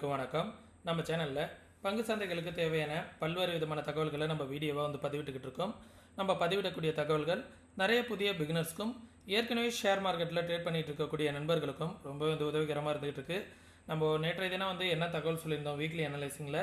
வணக்கம். நம்ம சேனலில் பங்கு சந்தைகளுக்கு தேவையான பல்வேறு விதமான தகவல்களை நம்ம வீடியோவாக பதிவிட்டுக்கிட்டு இருக்கோம். நம்ம பதிவிடக்கூடிய தகவல்கள் நிறைய புதிய பிகினர்ஸ்க்கும் ஏற்கனவே ஷேர் மார்க்கெட்டில் ட்ரேட் பண்ணிகிட்டு இருக்கக்கூடிய நண்பர்களுக்கும் ரொம்ப உதவிகரமாக இருந்துகிட்டு இருக்குது. நம்ம நேற்றைய தினம் என்ன தகவல் சொல்லியிருந்தோம் வீக்லி அனலைசிங்கில்.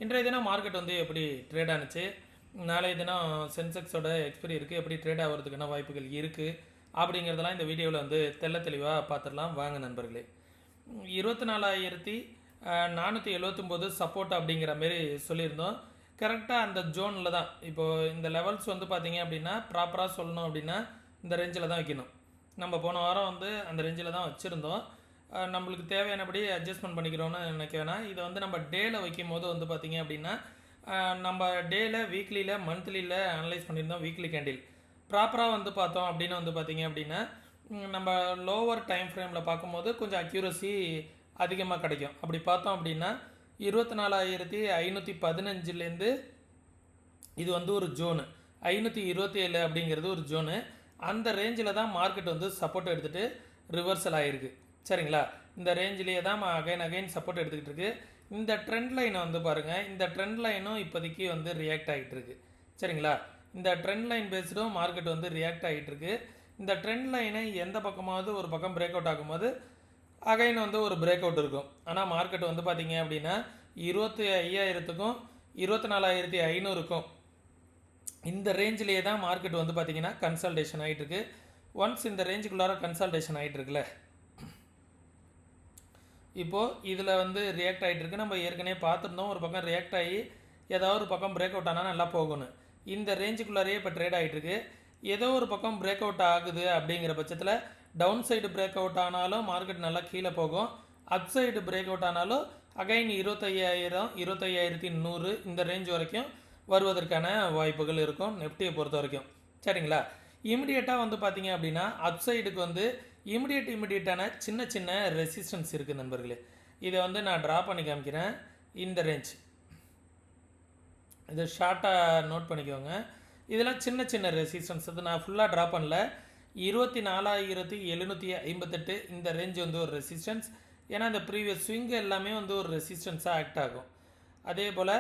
இன்றைய தினம் மார்க்கெட் எப்படி ட்ரேட் ஆனிச்சு, நாளைய தினம் சென்செக்ஸோட எக்ஸ்பைரி இருக்குது, எப்படி ட்ரேட் ஆகிறதுக்கான வாய்ப்புகள் இருக்குது அப்படிங்கிறதெல்லாம் இந்த வீடியோவில் தெளிவாக பார்த்துடலாம். வாங்க நண்பர்களே. 24,479 சப்போர்ட் அப்படிங்கிற மாரி சொல்லியிருந்தோம். கரெக்டாக அந்த ஜோனில் தான் இப்போது இந்த லெவல்ஸ் பார்த்தீங்க அப்படின்னா ப்ராப்பராக சொல்லணும் அப்படின்னா இந்த ரேஞ்சில் தான் வைக்கணும். நம்ம போன வாரம் அந்த ரேஞ்சில் தான் வச்சுருந்தோம். நம்மளுக்கு தேவையானபடி அட்ஜஸ்ட்மெண்ட் பண்ணிக்கிறோன்னு நினைக்க வேணாம். இதை நம்ம டேயில் வைக்கும் போது பார்த்தீங்க அப்படின்னா நம்ம டேயில் வீக்லியில் மந்த்லியில் அனலைஸ் பண்ணியிருந்தோம். வீக்லி கேண்டில் ப்ராப்பராக பார்த்தோம் அப்படின்னு பார்த்தீங்க அப்படின்னா நம்ம லோவர் டைம் ஃப்ரேமில் பார்க்கும்போது கொஞ்சம் அக்யூரசி அதிகமாக கிடைக்கும். அப்படி பார்த்தோம் அப்படின்னா 24,515லேருந்து இது ஒரு ஜோனு, 527 அப்படிங்கிறது ஒரு ஜோனு. அந்த ரேஞ்சில் தான் மார்க்கெட் சப்போர்ட் எடுத்துகிட்டு ரிவர்சல் ஆகிருக்கு. சரிங்களா? இந்த ரேஞ்சிலேயே தான் அகைன் சப்போர்ட் எடுத்துக்கிட்டு இருக்குது. இந்த ட்ரெண்ட் லைனை பாருங்கள். இந்த ட்ரெண்ட் லைனும் இப்போதைக்கு ரியாக்ட் ஆகிட்டு இருக்கு. சரிங்களா? இந்த ட்ரெண்ட் லைன் பேஸ்டும் மார்க்கெட் ரியாக்ட் ஆகிட்டு இருக்கு. இந்த ட்ரெண்ட் லைனை எந்த பக்கமாவது ஒரு பக்கம் பிரேக் அவுட் ஆகும்போது அகைன் ஒரு பிரேக் அவுட் இருக்கும். ஆனால் மார்க்கெட் பார்த்தீங்க அப்படின்னா 25,000க்கும் 24,500க்கும் இந்த ரேஞ்சிலேயே தான் மார்க்கெட் பார்த்தீங்கன்னா கன்சல்டேஷன் ஆகிட்டு இருக்கு. ஒன்ஸ் இந்த ரேஞ்சுக்குள்ளார கன்சல்டேஷன் ஆகிட்டு இருக்குல்ல, இப்போது இதில் ரியாக்ட் ஆகிட்டு இருக்கு. நம்ம ஏற்கனவே பார்த்துருந்தோம், ஒரு பக்கம் ரியாக்ட் ஆகி ஏதாவது ஒரு பக்கம் பிரேக் அவுட் ஆனால் நல்லா போகணும். இந்த ரேஞ்சுக்குள்ளாரையே இப்போ ட்ரேட் ஆகிட்டு இருக்கு. ஏதோ ஒரு பக்கம் பிரேக் அவுட் ஆகுது அப்படிங்கிற பட்சத்தில் டவுன் சைடு பிரேக் அவுட் ஆனாலும் மார்க்கெட் நல்லா கீழே போகும். அப் சைடு பிரேக் அவுட் ஆனாலும் அகைன் 25,000 25,100 இந்த ரேஞ்ச் வரைக்கும் வருவதற்கான வாய்ப்புகள் இருக்கும் நெஃப்டியை பொறுத்த வரைக்கும். சரிங்களா? இமிடியேட்டாக பார்த்தீங்க அப்படின்னா அப் சைடுக்கு இமிடியேட்டான சின்ன சின்ன ரெசிஸ்டன்ஸ் இருக்குது நண்பர்களே. இதை நான் ட்ரா பண்ணி காமிக்கிறேன். இந்த ரேஞ்ச் இதை ஷார்ட்டாக நோட் பண்ணிக்கோங்க. இதெல்லாம் சின்ன சின்ன ரெசிஸ்டன்ஸ். நான் ஃபுல்லாக ட்ரா பண்ணல. 24,758 இந்த ரேஞ்ச் ஒரு ரெசிஸ்டன்ஸ். ஏன்னா இந்த ப்ரீவியஸ் ஸ்விங் எல்லாமே ஒரு ரெசிஸ்டன்ஸாக ஆக்ட் ஆகும். அதே போல்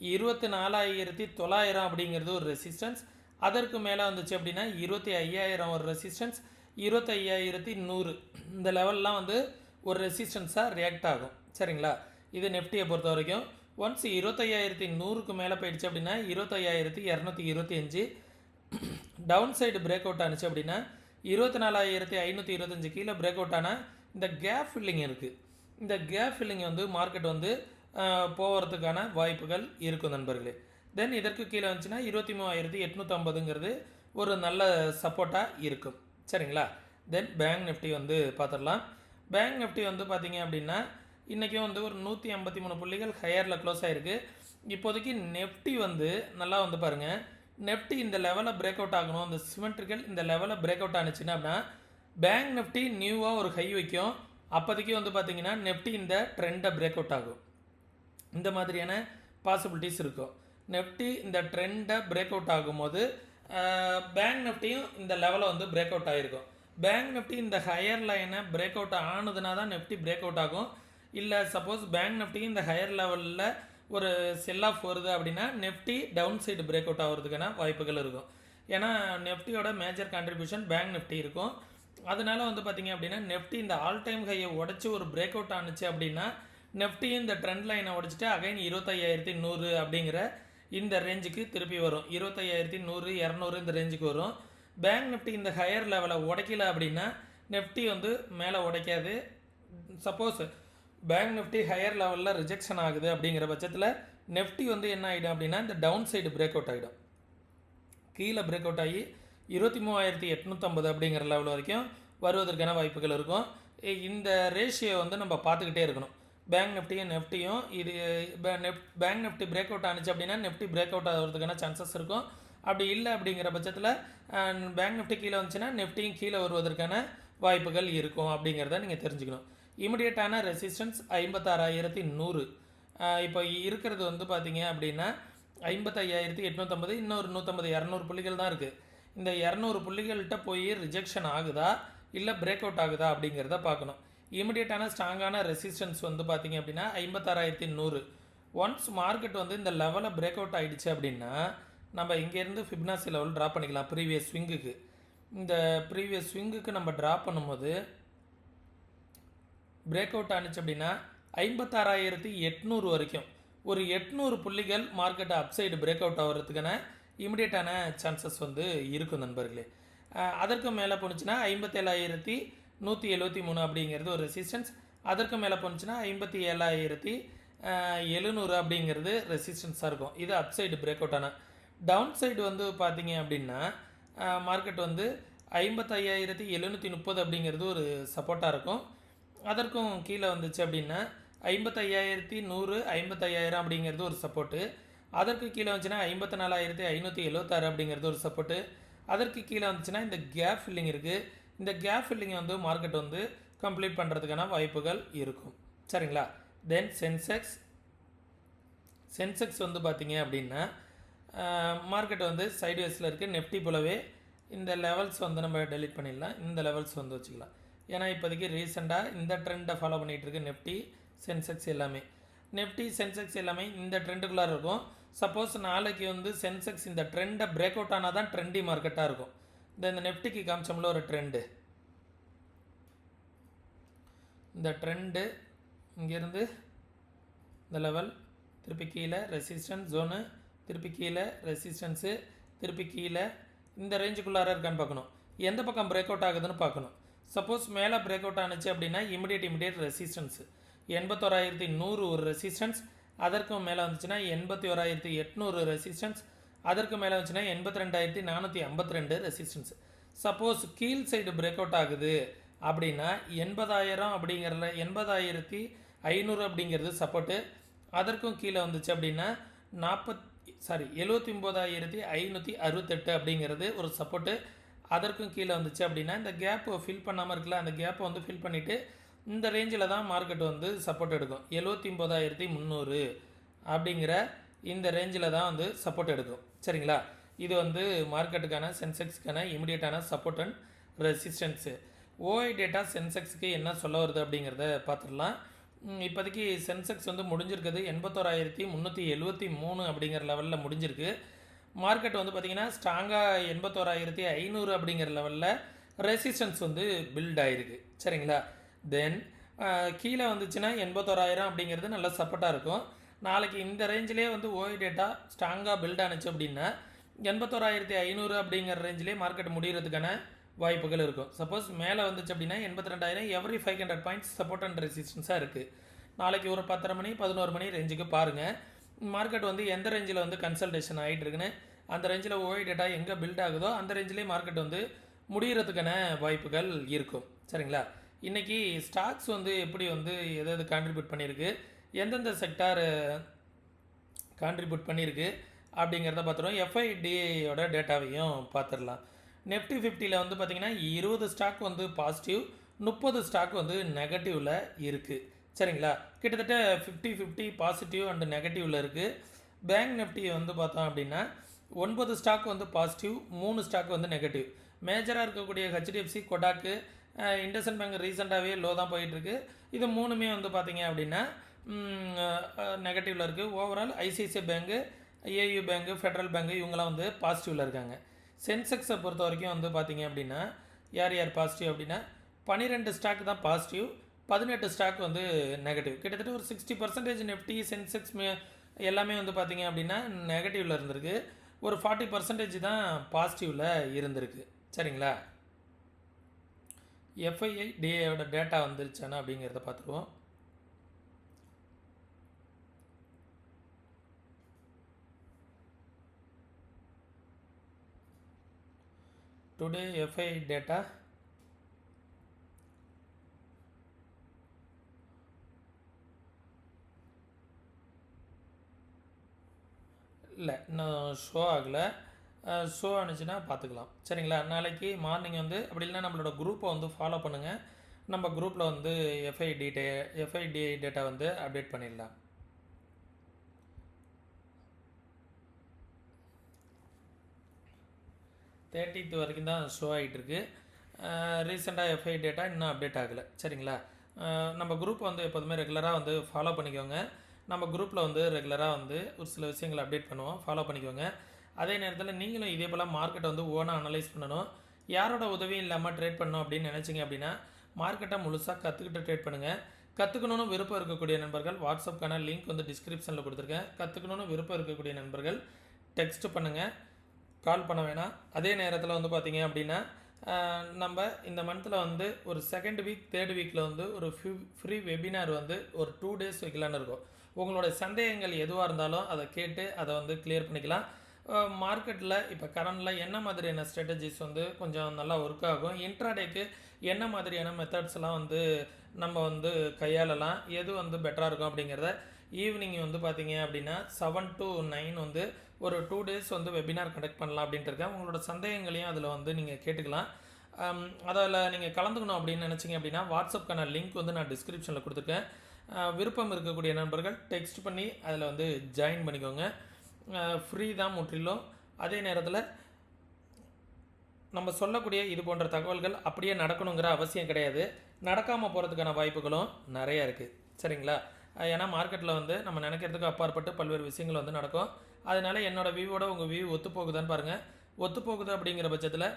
24,900 அப்படிங்கிறது ஒரு ரெசிஸ்டன்ஸ். அதற்கு மேலே வந்துச்சு அப்படின்னா 25,000 ஒரு ரெசிஸ்டன்ஸ், 25,100 இந்த லெவல்லாம் ஒரு ரெசிஸ்டன்ஸாக ரியாக்ட் ஆகும். சரிங்களா? இது நெஃப்டியை பொறுத்த வரைக்கும். ஒன்ஸ் 25,100க்கு மேலே போயிடுச்சு அப்படின்னா 25,225 டவுன் சைடு பிரேக் அவுட் ஆனிச்சு அப்படின்னா 24,525 கீழே பிரேக் அவுட் ஆனால் இந்த கேப் ஃபில்லிங் இருக்குது. இந்த கேப் ஃபில்லிங் மார்க்கெட் போகிறதுக்கான வாய்ப்புகள் இருக்கும் நண்பர்களே. தென் இதற்கு கீழே வந்துச்சுன்னா 23,850ங்கிறது ஒரு நல்ல சப்போர்ட்டாக இருக்கும். சரிங்களா? தென் பேங்க் நிஃப்டி பார்த்துடலாம். பேங்க் நிஃப்டி பார்த்தீங்க அப்படின்னா இன்றைக்கும் ஒரு 153 புள்ளிகள் ஹையரில் க்ளோஸ் ஆகிருக்கு. இப்போதைக்கு நெஃப்டி நல்லா பாருங்கள். நெஃப்டி இந்த லெவலில் பிரேக் அவுட் ஆகணும். இந்த சிமெட்ரிக்கல் இந்த லெவலில் பிரேக் அவுட் ஆனிச்சுன்னா அப்படின்னா பேங்க் நிஃப்டி நியூவாக ஒரு ஹை வைக்கும். அப்போதைக்கு பார்த்தீங்கன்னா நெஃப்டி இந்த ட்ரெண்டை பிரேக் அவுட் ஆகும். இந்த மாதிரியான பாசிபிலிட்டிஸ் இருக்கும். நெஃப்டி இந்த ட்ரெண்டை பிரேக் அவுட் ஆகும்போது பேங்க் நிஃப்டியும் இந்த லெவலில் பிரேக் அவுட் ஆகிருக்கும். பேங்க் நிஃப்டி இந்த ஹையர் லைனை பிரேக் அவுட் ஆனதுனா தான் நெஃப்டி பிரேக் அவுட் ஆகும். இல்லை சப்போஸ் பேங்க் நிஃப்டி இந்த ஹையர் லெவலில் ஒரு செல் ஆஃப் வருது அப்படின்னா Nifty down side break out ஆகிறதுக்கான வாய்ப்புகள் இருக்கும். ஏன்னா நெஃப்டியோட மேஜர் கான்ட்ரிபியூஷன் பேங்க் நிஃப்டி இருக்கும். அதனால பார்த்தீங்க அப்படின்னா நெஃப்டி இந்த ஆல் டைம் ஹையை உடச்சி ஒரு பிரேக் அவுட் ஆனிச்சு அப்படின்னா நெஃப்டி இந்த ட்ரெண்ட் லைனை உடச்சிட்டு அகைன் 25,100 அப்படிங்கிற இந்த ரேஞ்சுக்கு திருப்பி வரும். 25,100 200 இந்த ரேஞ்சுக்கு வரும். பேங்க் நிஃப்டி இந்த ஹையர் லெவலை உடைக்கல அப்படின்னா நெஃப்டி மேலே உடைக்காது. சப்போஸ் பேங்க் நிஃப்டி ஹையர் லெவலில் ரிஜெக்ஷன் ஆகுது அப்படிங்கிற பட்சத்தில் நெஃப்டி என்ன ஆகிடும் அப்படின்னா இந்த டவுன் சைடு பிரேக் அவுட் ஆகிடும். கீழே பிரேக் அவுட் ஆகி 23,850 அப்படிங்கிற லெவல் வரைக்கும் வருவதற்கான வாய்ப்புகள் இருக்கும். இந்த ரேஷியோ நம்ம பார்த்துக்கிட்டே இருக்கணும். பேங்க் நெஃப்டியும் இது பேங்க் நிஃப்டி பிரேக் அவுட் ஆனிச்சு அப்படின்னா நெஃப்டி பிரேக் அவுட் ஆகிறதுக்கான சான்சஸ் இருக்கும். அப்படி இல்லை அப்படிங்கிற பட்சத்தில் பேங்க் நிஃப்டி கீழே வந்துச்சுன்னா நெஃப்டியும் கீழே வருவதற்கான வாய்ப்புகள் இருக்கும் அப்படிங்கிறத நீங்கள் தெரிஞ்சுக்கணும். இமிடியேட்டான ரெசிஸ்டன்ஸ் 56,100. இப்போ இருக்கிறது பார்த்தீங்க அப்படின்னா 55,850. இன்னொரு 150 200 புள்ளிகள் தான் இருக்குது. இந்த 200 புள்ளிகள்கிட்ட போய் ரிஜெக்ஷன் ஆகுதா இல்லை பிரேக் அவுட் ஆகுதா அப்படிங்கிறத பார்க்கணும். இமிடியேட்டான ஸ்ட்ராங்கான ரெசிஸ்டன்ஸ் வந்து பார்த்திங்க அப்படின்னா 56,100. ஒன்ஸ் மார்க்கெட் வந்து இந்த லெவலை பிரேக் அவுட் ஆகிடுச்சு அப்படின்னா நம்ம இங்கேருந்து ஃபிப்னாசி லெவல் ட்ரா பண்ணிக்கலாம். ப்ரீவியஸ் ஸ்விங்குக்கு இந்த ப்ரீவியஸ் ஸ்விங்குக்கு நம்ம ட்ரா பண்ணும்போது பிரேக் அவுட் ஆனிச்சு அப்படின்னா 56,800 வரைக்கும் ஒரு 800 புள்ளிகள் மார்க்கெட்டை அப்சைடு பிரேக் அவுட் ஆகிறதுக்கான இமிடியேட்டான சான்சஸ் வந்து இருக்கும் நண்பர்களே. அதற்கு மேலே போணுச்சுன்னா 57,173 அப்படிங்கிறது ஒரு ரெசிஸ்டன்ஸ். அதற்கு மேலே போணுச்சுன்னா 57,700 அப்படிங்கிறது ரெசிஸ்டன்ஸாக இருக்கும். இது அப்சைடு பிரேக் அவுட் ஆனால் டவுன் சைடு வந்து பார்த்தீங்க அப்படின்னா மார்க்கெட் வந்து 55,730 அப்படிங்கிறது ஒரு சப்போர்ட்டாக இருக்கும். அதற்கும் கீழே வந்துச்சு அப்படின்னா 55,100 55,000 அப்படிங்கிறது ஒரு சப்போர்ட்டு. அதற்கு கீழே வந்துச்சுன்னா 54,576 அப்படிங்கிறது ஒரு சப்போர்ட்டு. அதற்கு கீழே வந்துச்சுன்னா இந்த கேப் ஃபில்லிங் இருக்குது. இந்த கேப் ஃபில்லிங்கை வந்து மார்க்கெட் வந்து கம்ப்ளீட் பண்ணுறதுக்கான வாய்ப்புகள் இருக்கும். சரிங்களா? தென் சென்செக்ஸ் வந்து பார்த்திங்க அப்படின்னா மார்க்கெட் வந்து சைட்வேஸில் இருக்குது. நெஃப்டி போலவே இந்த லெவல்ஸ் வந்து நம்ம டெலிட் பண்ணிடலாம். இந்த லெவல்ஸ் வந்து வச்சுக்கலாம். ஏன்னா இப்போதைக்கு ரீசெண்டாக இந்த ட்ரெண்டை ஃபாலோ பண்ணிகிட்டு இருக்கு நெஃப்டி சென்செக்ஸ் எல்லாமே. நெஃப்டி சென்செக்ஸ் எல்லாமே இந்த ட்ரெண்டுக்குள்ளார இருக்கும். சப்போஸ் நாளைக்கு வந்து சென்செக்ஸ் இந்த ட்ரெண்டை பிரேக் அவுட் ஆனால் தான் ட்ரெண்டி மார்க்கெட்டாக இருக்கும். இந்த நெஃப்டிக்கு காமிச்சோம்ல ஒரு ட்ரெண்டு, இந்த ட்ரெண்டு இங்கேருந்து இந்த லெவல் திருப்பி கீழே ரெசிஸ்டன்ஸ் ஜோனு, திருப்பி கீழே ரெசிஸ்டன்ஸு, திருப்பி கீழே இந்த ரேஞ்சுக்குள்ளார இருக்கான்னு பார்க்கணும். எந்த பக்கம் பிரேக் அவுட் ஆகுதுன்னு பார்க்கணும். சப்போஸ் மேலே பிரேக் அவுட் ஆனிச்சு அப்படின்னா இமிடியேட் ரெசிஸ்டன்ஸு 81,100 ஒரு ரெசிஸ்டன்ஸ். அதற்கும் மேலே வந்துச்சுன்னா 81,800 ரெசிஸ்டன்ஸ். அதற்கு மேலே வந்துச்சுன்னா 82,452 ரெசிஸ்டன்ஸ். சப்போஸ் கீழ் சைடு பிரேக் அவுட் ஆகுது அப்படின்னா 80,000 அப்படிங்கிறதுல 80,500 அப்படிங்கிறது சப்போர்ட்டு. அதற்கும் கீழே வந்துச்சு அப்படின்னா 79,568 அப்படிங்கிறது ஒரு சப்போர்ட்டு. அதற்கும் கீழே வந்துச்சு அப்படின்னா இந்த கேப்பு ஃபில் பண்ணாமல் இருக்குல்ல, அந்த கேப்பை வந்து ஃபில் பண்ணிவிட்டு இந்த ரேஞ்சில் தான் மார்க்கெட் வந்து சப்போர்ட் எடுக்கும். 79,300 அப்படிங்கிற இந்த ரேஞ்சில் தான் வந்து சப்போர்ட் எடுக்கும். சரிங்களா? இது வந்து மார்க்கெட்டுக்கான சென்செக்ஸுக்கான இமிடியேட்டான support and resistance. OI data சென்செக்ஸுக்கு என்ன சொல்ல வருது அப்படிங்கிறத பார்த்துடலாம். இப்போதைக்கு சென்செக்ஸ் வந்து முடிஞ்சிருக்குது 81,373 அப்படிங்கிற லெவலில் முடிஞ்சிருக்கு. மார்க்கெட் வந்து பார்த்திங்கன்னா ஸ்ட்ராங்காக 81,500 அப்படிங்கிற லெவலில் ரெசிஸ்டன்ஸ் வந்து பில்ட் ஆகிருக்கு. சரிங்களா? தென் கீழே வந்துச்சுன்னா 81,000 அப்படிங்கிறது நல்ல சப்போர்ட்டாக இருக்கும். நாளைக்கு இந்த ரேஞ்சிலே வந்து ஓஐ டேட்டா ஸ்ட்ராங்காக பில்ட் ஆனிச்சு அப்படின்னா 81,500 அப்படிங்கிற ரேஞ்சிலே மார்க்கெட் முடிகிறதுக்கான வாய்ப்புகள் இருக்கும். சப்போஸ் மேலே வந்துச்சு அப்படின்னா 82,000 எவ்ரி 500 பாயிண்ட்ஸ் சப்போர்ட் அண்ட் ரெசிஸ்டன்ஸாக இருக்குது. நாளைக்கு ஒரு 10:30 மணி 11 மணி ரேஞ்சுக்கு பாருங்கள் மார்க்கெட் வந்து எந்த ரேஞ்சில் வந்து கன்சல்டேஷன் ஆகிட்டு இருக்குன்னு. அந்த ரேஞ்சில் ஓஐ டேட்டா எங்கே பில்ட் ஆகுதோ அந்த ரேஞ்சிலே மார்க்கெட் வந்து முடிகிறதுக்கான வாய்ப்புகள் இருக்கும். சரிங்களா? இன்றைக்கி ஸ்டாக்ஸ் வந்து எப்படி வந்து எதாவது கான்ட்ரிபியூட் பண்ணியிருக்கு, எந்தெந்த செக்டார் கான்ட்ரிபியூட் பண்ணியிருக்கு அப்படிங்கிறத பார்த்துருவோம். எஃப்ஐடியோட டேட்டாவையும் பார்த்துடலாம். நெஃப்டி 50ல் வந்து பார்த்திங்கன்னா 20 ஸ்டாக் வந்து பாசிட்டிவ், 30 ஸ்டாக் வந்து நெகட்டிவில் இருக்குது. சரிங்களா? கிட்டத்தட்ட 50-50 பாசிட்டிவ் அண்டு நெகட்டிவில் இருக்குது. பேங்க் நிஃப்டி வந்து பார்த்தோம் அப்படின்னா 9 ஸ்டாக் வந்து பாசிட்டிவ், 3 ஸ்டாக் வந்து நெகட்டிவ். மேஜராக இருக்கக்கூடிய ஹெச்டிஎஃப்சி, கொடாக்கு, இண்டஸ்இண்ட் பேங்க் ரீசெண்டாகவே லோ தான் போயிட்டுருக்கு. இது மூணுமே வந்து பார்த்திங்க அப்படின்னா நெகட்டிவில் இருக்குது. Overall ICICI bank, AU bank, Federal bank இவங்களாம் வந்து பாசிட்டிவில் இருக்காங்க. சென்செக்ஸை பொறுத்த வரைக்கும் வந்து பார்த்திங்க அப்படின்னா யார் பாசிட்டிவ் அப்படின்னா 12 ஸ்டாக் தான் பாசிட்டிவ், 18 ஸ்டாக் வந்து நெகட்டிவ். கிட்டத்தட்ட ஒரு 60% நெஃப்டி சென்செக்ஸ் எல்லாமே வந்து பார்த்திங்க அப்படின்னா நெகட்டிவில் இருந்திருக்கு. ஒரு 40% தான் பாசிட்டிவில் இருந்திருக்கு. சரிங்களா? எஃப்ஐடிஏயோட டேட்டா வந்துருச்சானா அப்படிங்கிறத பார்த்துருவோம். டுடே எஃப்ஐ டேட்டா இல்லை இன்னும் ஷோ ஆகலை. ஷோ ஆனிச்சுன்னா பார்த்துக்கலாம். சரிங்களா? நாளைக்கு மார்னிங் வந்து அப்படி இல்லைனா நம்மளோட குரூப்பை வந்து ஃபாலோ பண்ணுங்கள். நம்ம குரூப்பில் வந்து எஃப்ஐடிஐ டேட்டா வந்து அப்டேட் பண்ணிடலாம். தேர்ட்டித்து வரைக்கும் தான் ஷோ ஆகிட்டுருக்கு. ரீசெண்டாக எஃப்ஐ டேட்டா இன்னும் அப்டேட் ஆகலை. சரிங்களா? நம்ம குரூப் வந்து எப்போதுமே ரெகுலராக வந்து ஃபாலோ பண்ணிக்கோங்க. நம்ம குரூப்பில் வந்து ரெகுலராக வந்து ஒரு சில விஷயங்களை அப்டேட் பண்ணுவோம், ஃபாலோ பண்ணிக்கோங்க. அதே நேரத்தில் நீங்களும் இதே போல் மார்க்கெட்டை வந்து ஓனாக அனலைஸ் பண்ணணும், யாரோட உதவியும் இல்லாமல் ட்ரேட் பண்ணணும் அப்படின்னு நினச்சிங்க அப்படின்னா மார்க்கெட்டை முழுசாக கற்றுக்கிட்டு ட்ரேட் பண்ணுங்கள். கற்றுக்கணுன்னு விருப்பம் இருக்கக்கூடிய நண்பர்கள் வாட்ஸ்அப்க்கான லிங்க் வந்து டிஸ்கிரிப்ஷனில் கொடுத்துருக்கேன். கற்றுக்கணுன்னு விருப்பம் இருக்கக்கூடிய நண்பர்கள் டெக்ஸ்ட் பண்ணுங்கள், கால் பண்ண வேணாம். அதே நேரத்தில் வந்து பார்த்தீங்க அப்படின்னா நம்ம இந்த மந்தில் வந்து ஒரு செகண்ட் வீக் தேர்ட் வீக்கில் வந்து ஒரு ஃப்ரீ வெபினார் வந்து ஒரு 2 days வைக்கலான்னு இருக்கோம். உங்களோட சந்தேகங்கள் எதுவாக இருந்தாலும் அதை கேட்டு அதை வந்து கிளியர் பண்ணிக்கலாம். மார்க்கெட்டில் இப்போ கரண்டில் என்ன மாதிரியான ஸ்ட்ராட்டஜிஸ் வந்து கொஞ்சம் நல்லா ஒர்க் ஆகும், இன்ட்ராடேக்கு என்ன மாதிரியான மெத்தட்ஸ்லாம் வந்து நம்ம வந்து கையாளலாம், எது வந்து பெட்டராக இருக்கும் அப்படிங்கிறத ஈவினிங் வந்து பார்த்தீங்க அப்படின்னா 7 to 9 வந்து ஒரு 2 days வந்து வெபினார் கண்டக்ட் பண்ணலாம் அப்படின்ட்டு இருக்கேன். உங்களோட சந்தேகங்களையும் அதில் வந்து நீங்கள் கேட்டுக்கலாம். அதில் நீங்கள் கலந்துக்கணும் அப்படின்னு நினச்சிங்க அப்படின்னா வாட்ஸ்அப்க்கான லிங்க் வந்து நான் டிஸ்கிரிப்ஷனில் கொடுத்துருக்கேன். விருப்பம் இருக்கக்கூடிய நண்பர்கள் டெக்ஸ்ட் பண்ணி அதில் வந்து ஜாயின் பண்ணிக்கோங்க. ஃப்ரீ தான் முற்றிலும். அதே நேரத்தில் நம்ம சொல்லக்கூடிய இது போன்ற தகவல்கள் அப்படியே நடக்கணுங்கிற அவசியம் கிடையாது, நடக்காமல் போகிறதுக்கான வாய்ப்புகளும் நிறையா இருக்குது. சரிங்களா? ஏன்னா மார்க்கெட்டில் வந்து நம்ம நினைக்கிறதுக்கு அப்பாற்பட்டு பல்வேறு விஷயங்கள் வந்து நடக்கும். அதனால் என்னோடய வியூவோட உங்கள் வியூ ஒத்து போகுதான்னு பாருங்கள். ஒத்து போகுது அப்படிங்கிற பட்சத்தில்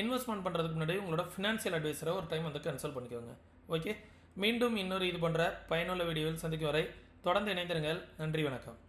இன்வெஸ்ட்மெண்ட் பண்ணுறதுக்கு முன்னாடி உங்களோட ஃபினான்ஷியல் அட்வைஸரை ஒரு டைம் வந்து கன்சல்ட் பண்ணிக்கோங்க. ஓகே, மீண்டும் இன்னொரு இது போன்ற பயனுள்ள வீடியோவில் சந்திக்கும் வரை தொடர்ந்து இணைந்திருங்கள். நன்றி, வணக்கம்.